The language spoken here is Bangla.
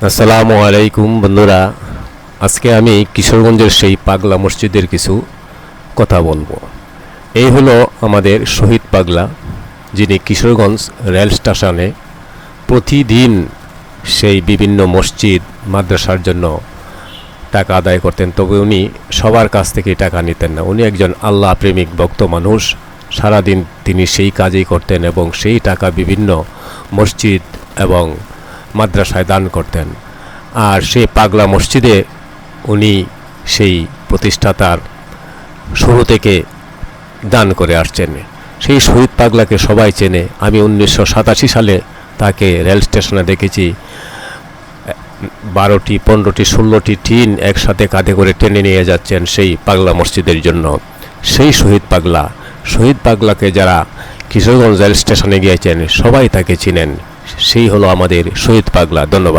আসসালামু আলাইকুম বন্ধুরা, আজকে আমি কিশোরগঞ্জের সেই পাগলা মসজিদের কিছু কথা বলবো। এই হলো আমাদের শহীদ পাগলা, যিনি কিশোরগঞ্জ রেল স্টেশনে প্রতিদিন সেই বিভিন্ন মসজিদ মাদ্রাসার জন্য টাকা আদায় করতেন। তবে উনি সবার কাছ থেকে টাকা নিতেন না। উনি একজন আল্লাহ প্রেমিক ভক্ত মানুষ। সারাদিন তিনি সেই কাজই করতেন এবং সেই টাকা বিভিন্ন মসজিদ এবং মাদ্রাসায় দান করতেন। আর সেই পাগলা মসজিদে উনি সেই প্রতিষ্ঠাতার শুরু থেকে দান করে আসছেন। সেই শহীদ পাগলাকে সবাই চেনে। আমি 1987 সালে তাকে রেল স্টেশনে দেখেছি। 12টি 15টি 16টি টিন একসাথে কাঁধে করে টেনে নিয়ে যাচ্ছেন সেই পাগলা মসজিদের জন্য। সেই শহীদ পাগলাকে যারা কিশোরগঞ্জ রেল স্টেশনে গিয়েছেন সবাই তাকে চিনেন। সেই হলো আমাদের শহীদ পাগলা। ধন্যবাদ।